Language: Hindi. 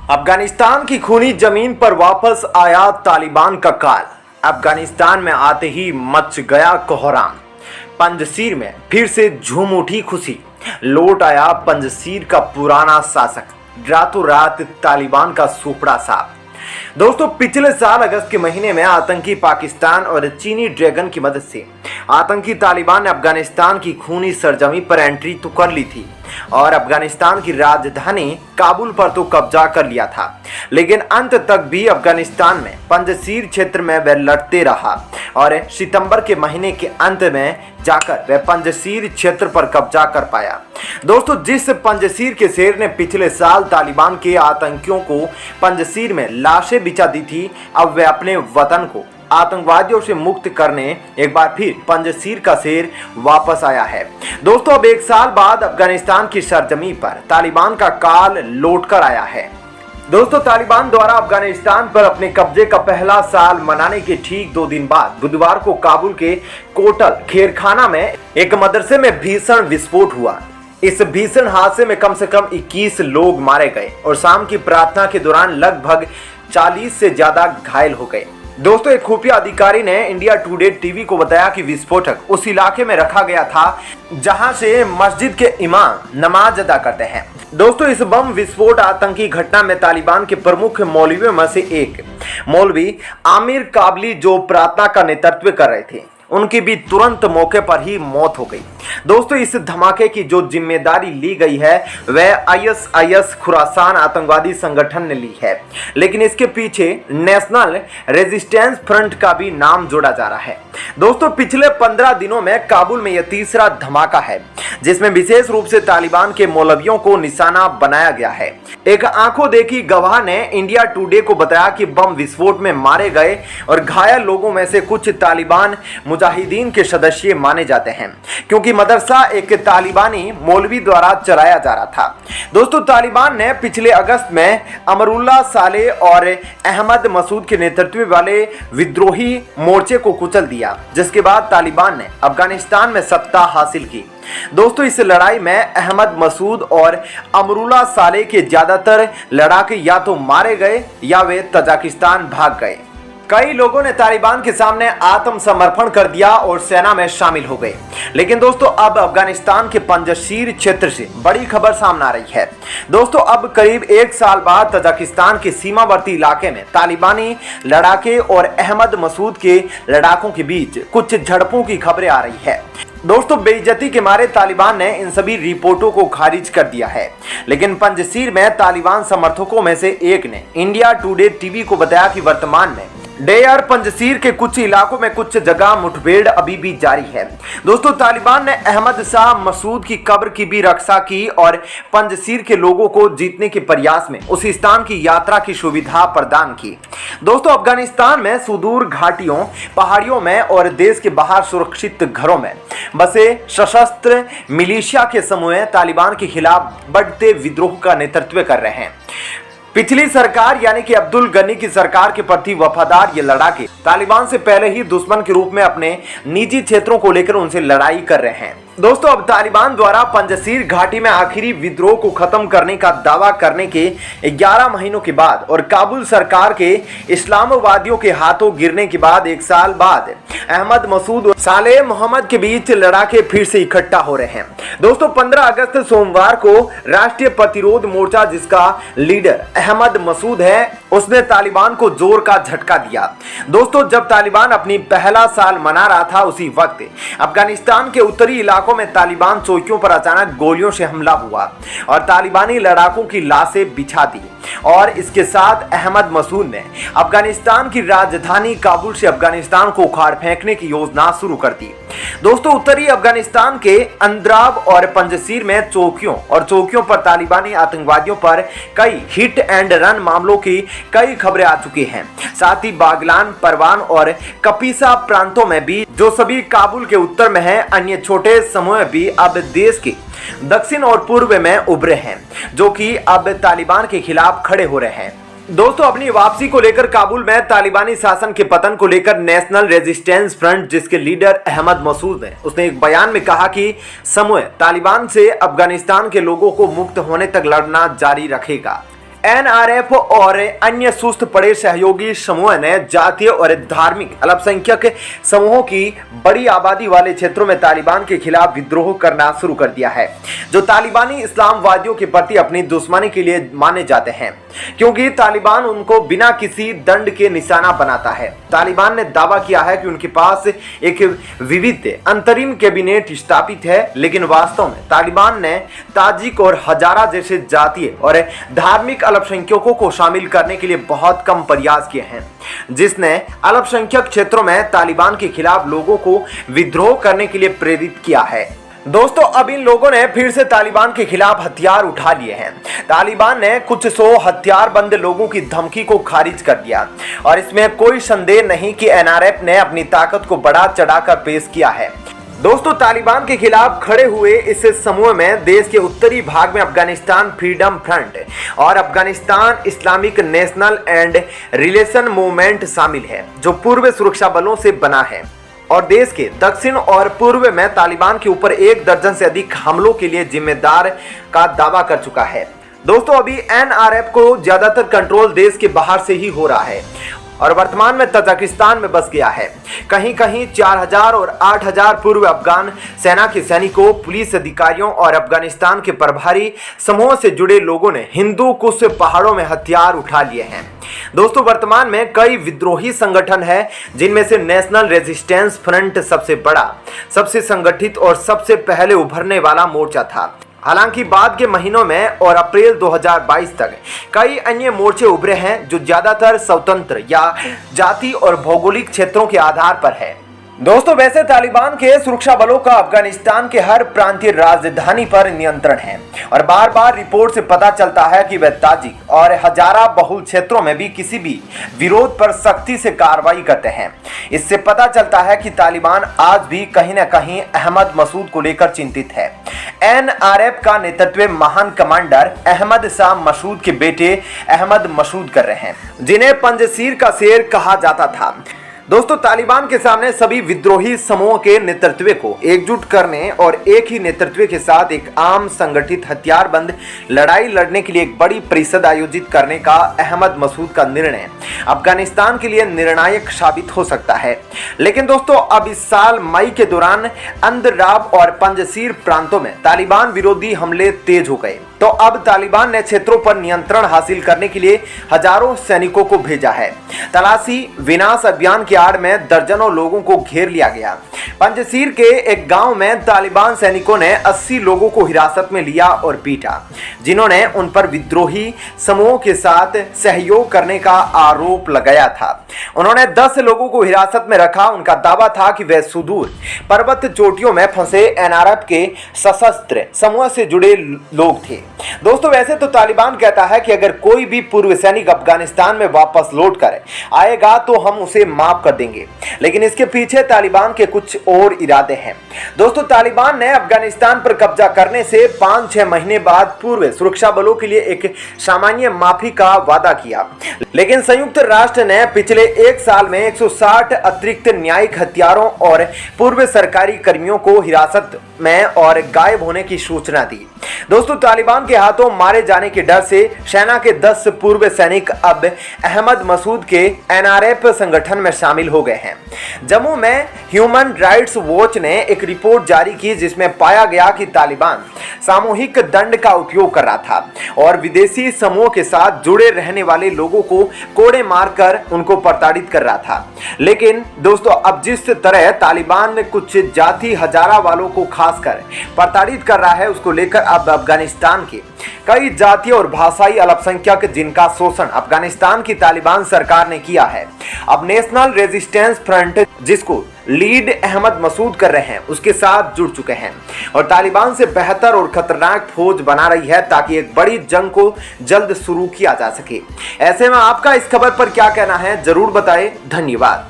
अफगानिस्तान की खूनी जमीन पर वापस आया तालिबान का काल। अफगानिस्तान में आते ही मच गया कोहराम। पंजशीर में फिर से झूम उठी खुशी। लौट आया पंजशीर का पुराना शासक। रातों रात तालिबान का सुपड़ा साफ। दोस्तों, पिछले साल अगस्त के महीने में आतंकी पाकिस्तान और चीनी ड्रैगन की मदद से आतंकी तालिबान ने अफगानिस्तान की खूनी सरजमी पर एंट्री तो कर ली थी और अफगानिस्तान की राजधानी काबुल पर तो कब्जा कर लिया था, लेकिन अंत तक भी अफगानिस्तान में पंजशीर क्षेत्र में वह लड़ते रहा और सितंबर के महीने के अंत में जाकर वह पंजशीर क्षेत्र पर कब्जा कर पाया। दोस्तों, जिस पंजशीर के शेर ने पिछले साल तालिबान के आतंकियों को पंजशीर में लाशें बिछा दी थी, अब वह अपने वतन को आतंकवादियों से मुक्त करने एक बार फिर पंजशीर का शेर वापस आया है। दोस्तों, अब एक साल बाद अफगानिस्तान की सरजमी पर तालिबान का काल लौटकर आया है। दोस्तों, तालिबान द्वारा अफगानिस्तान पर अपने कब्जे का पहला साल मनाने के ठीक 2 दिन बाद बुधवार को काबुल के कोटल खेरखाना में एक मदरसे में भीषण विस्फोट हुआ। इस भीषण हादसे में कम से कम 21 लोग मारे गए और शाम की प्रार्थना के दौरान लगभग 40 से ज्यादा घायल हो गए। दोस्तों, एक खुफिया अधिकारी ने इंडिया टुडे टीवी को बताया कि विस्फोटक उस इलाके में रखा गया था जहां से मस्जिद के इमाम नमाज अदा करते हैं। दोस्तों, इस बम विस्फोट आतंकी घटना में तालिबान के प्रमुख मौलवियों में से एक मौलवी आमिर काबली, जो प्रार्थना का नेतृत्व कर रहे थे, उनकी भी तुरंत मौके पर ही मौत हो गई। दोस्तों, इस धमाके की जो जिम्मेदारी ली गई है वह आईएसआईएस खुरासान आतंकवादी संगठन ने ली है, लेकिन इसके पीछे नेशनल रेजिस्टेंस फ्रंट का भी नाम जोड़ा जा रहा है। दोस्तों, पिछले 15 दिनों में काबुल में यह तीसरा धमाका है जिसमें विशेष रूप से तालिबान के मौलवियों को निशाना बनाया गया है। एक आंखों देखी गवाह ने इंडिया टुडे को बताया कि बम विस्फोट में मारे गए और घायल लोगों में से कुछ तालिबान मुजाहिदीन के सदस्य माने जाते हैं, क्योंकि मदरसा एक तालिबानी मौलवी द्वारा चलाया जा रहा था। दोस्तों, तालिबान ने पिछले अगस्त में अमरुल्लाह साले और अहमद मसूद के नेतृत्व वाले विद्रोही मोर्चे को कुचल दिया, जिसके बाद तालिबान ने अफगानिस्तान में सत्ता हासिल की। दोस्तों, इस लड़ाई में अहमद मसूद और अमरुल्लाह साले के ज्यादातर लड़ाके या तो मारे गए या वे तजाकिस्तान भाग गए। कई लोगों ने तालिबान के सामने आत्मसमर्पण कर दिया और सेना में शामिल हो गए। लेकिन दोस्तों, अब अफगानिस्तान के पंजशीर क्षेत्र से बड़ी खबर सामने आ रही है। दोस्तों, अब करीब 1 साल बाद तजाकिस्तान के सीमावर्ती इलाके में तालिबानी लड़ाके और अहमद मसूद के लड़ाकों के बीच कुछ झड़पों की खबरें आ रही है। दोस्तों, बेइज्जती के मारे तालिबान ने इन सभी रिपोर्टों को खारिज कर दिया है, लेकिन पंजशीर में तालिबान समर्थकों में से एक ने इंडिया टुडे टीवी को बताया कि वर्तमान में डेयर पंजशीर के कुछ इलाकों में कुछ जगह मुठभेड़ अभी भी जारी है। दोस्तों, तालिबान ने अहमद शाह मसूद की कब्र की भी रक्षा की और पंजशीर के लोगों को जीतने के प्रयास में उस स्थान की यात्रा की सुविधा प्रदान की। दोस्तों, अफगानिस्तान में सुदूर घाटियों, पहाड़ियों में और देश के बाहर सुरक्षित घरों में बसे सशस्त्र मिलिशिया के समूह तालिबान के खिलाफ बढ़ते विद्रोह का नेतृत्व कर रहे हैं। पिछली सरकार यानी कि अब्दुल गनी की सरकार के प्रति वफादार ये लड़ाके तालिबान से पहले ही दुश्मन के रूप में अपने निजी क्षेत्रों को लेकर उनसे लड़ाई कर रहे हैं। दोस्तों, अब तालिबान द्वारा पंजशीर घाटी में आखिरी विद्रोह को खत्म करने का दावा करने के 11 महीनों के बाद और काबुल सरकार के इस्लामवादियों के हाथों गिरने के बाद 1 साल बाद अहमद मसूद और सालेह मोहम्मद के बीच लड़ाके फिर से इकट्ठा हो रहे हैं। दोस्तों, 15 अगस्त सोमवार को राष्ट्रीय प्रतिरोध मोर्चा, जिसका लीडर अहमद मसूद है, उसने तालिबान को जोर का झटका दिया। दोस्तों, जब तालिबान अपनी पहला साल मना रहा था, उसी वक्त अफगानिस्तान के उत्तरी इलाकों में तालिबान चौकियों पर अचानक गोलियों से हमला हुआ और तालिबानी लड़ाकों की लाशें बिछा दी और इसके साथ अहमद मसूद ने अफगानिस्तान की राजधानी काबुल से अफगानिस्तान को उखाड़ फेंकने की योजना शुरू कर दी। दोस्तों, उत्तरी अफगानिस्तान के अंद्राब और पंजशीर में चौकियों पर तालिबानी आतंकवादियों पर कई हिट एंड रन मामलों की कई खबरें आ चुकी हैं। साथ ही बागलान, परवान और कपीसा प्रांतों में भी, जो सभी काबुल के उत्तर में है, अन्य छोटे समूह भी अब देश के दक्षिण और पूर्व में उभरे हैं, जो कि अब तालिबान के खिलाफ खड़े हो रहे हैं। दोस्तों, अपनी वापसी को लेकर काबुल में तालिबानी शासन के पतन को लेकर नेशनल रेजिस्टेंस फ्रंट, जिसके लीडर अहमद मसूद हैं, उसने एक बयान में कहा कि समूह तालिबान से अफगानिस्तान के लोगों को मुक्त होने तक लड़ना जारी रखेगा। एनआरएफ और अन्य सुस्त पड़े सहयोगी समूह ने जातीय और धार्मिक अल्पसंख्यक समूहों की बड़ी आबादी वाले क्षेत्रों में तालिबान के खिलाफ विद्रोह करना शुरू कर दिया है, जो तालिबानी इस्लामवादियों के प्रति अपनी दुश्मनी के लिए माने जाते हैं, क्योंकि तालिबान उनको बिना किसी दंड के निशाना बनाता है। तालिबान ने दावा किया है कि उनके पास एक विविध अंतरिम कैबिनेट स्थापित है, लेकिन वास्तव में तालिबान ने ताजिक और हजारा जैसे जातीय और धार्मिक अल्पसंख्यकों को शामिल करने के लिए बहुत कम प्रयास किए हैं, जिसने अल्पसंख्यक क्षेत्रों में तालिबान के खिलाफ लोगों को विद्रोह करने के लिए प्रेरित किया है। दोस्तों, अब इन लोगों ने फिर से तालिबान के खिलाफ हथियार उठा लिए हैं। तालिबान ने कुछ 100 हथियारबंद लोगों की धमकी को खारिज कर दिया और इसमें कोई संदेह नहीं कि एनआरएफ ने अपनी ताकत को बढ़ा चढ़ाकर पेश किया है। दोस्तों, तालिबान के खिलाफ खड़े हुए इस समूह में देश के उत्तरी भाग में अफगानिस्तान फ्रीडम फ्रंट और Afghanistan Islamic national and relation movement शामिल है, जो पूर्व सुरक्षा बलों से बना है और देश के दक्षिण और पूर्व में तालिबान के ऊपर 1 दर्जन से अधिक हमलों के लिए जिम्मेदार का दावा कर चुका है। दोस्तों, अभी एनआरएफ को ज्यादातर कंट्रोल देश के बाहर से ही हो रहा है और वर्तमान में तजाकिस्तान में बस गया है। कहीं कहीं 4000 और 8000 पूर्व अफगान सेना के सैनिकों, पुलिस अधिकारियों और अफगानिस्तान के प्रभारी समूह से जुड़े लोगों ने हिंदू कुश पहाड़ों में हथियार उठा लिए हैं। दोस्तों, वर्तमान में कई विद्रोही संगठन हैं, जिनमें से नेशनल रेजिस्टेंस फ्रंट सबसे बड़ा, सबसे संगठित और सबसे पहले उभरने वाला मोर्चा था। हालांकि बाद के महीनों में और अप्रैल 2022 तक कई अन्य मोर्चे उभरे हैं, जो ज्यादातर स्वतंत्र या जाति और भौगोलिक क्षेत्रों के आधार पर है। दोस्तों, वैसे तालिबान के सुरक्षा बलों का अफगानिस्तान के हर प्रांतीय राजधानी पर नियंत्रण है और बार बार रिपोर्ट से पता चलता है कि वे ताजिक और हजारा बहुल क्षेत्रों में भी किसी भी विरोध पर सख्ती से कार्रवाई करते हैं। इससे पता चलता है कि तालिबान आज भी कहीं न कहीं अहमद मसूद को लेकर चिंतित है। एनआरएफ का नेतृत्व महान कमांडर अहमद शाह मसूद के बेटे अहमद मसूद कर रहे हैं, जिन्हें पंजशीर का शेर कहा जाता था। दोस्तों, तालिबान के सामने सभी विद्रोही समूह के नेतृत्व को एकजुट करने और एक ही नेतृत्व के साथ एक आम संगठित हथियारबंद लड़ाई लड़ने के लिए एक बड़ी परिषद आयोजित करने का अहमद मसूद का निर्णय अफगानिस्तान के लिए निर्णायक साबित हो सकता है। लेकिन दोस्तों, अब इस साल मई के दौरान अंदराब और पंजशीर प्रांतों में तालिबान विरोधी हमले तेज हो गए, तो अब तालिबान ने क्षेत्रों पर नियंत्रण हासिल करने के लिए हजारों सैनिकों को भेजा है। तलाशी विनाश अभियान की आड़ में दर्जनों लोगों को घेर लिया गया। पंजशीर के एक गांव में तालिबान सैनिकों ने 80 लोगों को हिरासत में लिया और पीटा, जिन्होंने उन पर विद्रोही समूहों के साथ सहयोग करने का आरोप लगाया था। उन्होंने 10 लोगों को हिरासत में रखा। उनका दावा था कि वे सुदूर पर्वत चोटियों में फंसे एनआरएफ के सशस्त्र समूह से जुड़े लोग थे। दोस्तों, वैसे तो तालिबान कहता है कि अगर कोई भी पूर्व सैनिक अफगानिस्तान में वापस लौट कर आएगा तो हम उसे माफ कर देंगे, लेकिन इसके पीछे तालिबान के कुछ और इरादे हैं। दोस्तों, तालिबान ने अफगानिस्तान पर कब्जा करने से 5-6 महीने बाद पूर्व सुरक्षा बलों के लिए एक सामान्य माफी का वादा किया, लेकिन संयुक्त राष्ट्र ने पिछले 1 साल में 160 अतिरिक्त न्यायिक हत्यारों और पूर्व सरकारी कर्मियों को हिरासत में और गायब होने की सूचना दी। दोस्तों, तालिबान के हाथों मारे जाने के डर से सेना के 10 पूर्व सैनिक अब अहमद मसूद के एनआरएफ संगठन में शामिल हो गए हैं। जम्मू में ह्यूमन राइट्स वॉच ने एक रिपोर्ट जारी की, जिसमें पाया गया कि तालिबान सामूहिक दंड का उपयोग कर रहा था और विदेशी समूह के साथ जुड़े रहने वाले लोगों को कोड़े मारकर उनको प्रताड़ित कर रहा था। लेकिन दोस्तों, अब जिस तरह तालिबान कुछ जाति हजारा वालों को खासकर प्रताड़ित कर रहा है, उसको लेकर अब अफगानिस्तान के कई जातीय और भाषाई अल्पसंख्यक, जिनका शोषण अफगानिस्तान की तालिबान सरकार ने किया है, अब नेशनल रेजिस्टेंस फ्रंट, जिसको लीड अहमद मसूद कर रहे हैं, उसके साथ जुड़ चुके हैं और तालिबान से बेहतर और खतरनाक फौज बना रही है, ताकि एक बड़ी जंग को जल्द शुरू किया जा सके। ऐसे में आपका इस खबर पर क्या कहना है, जरूर बताएं। धन्यवाद।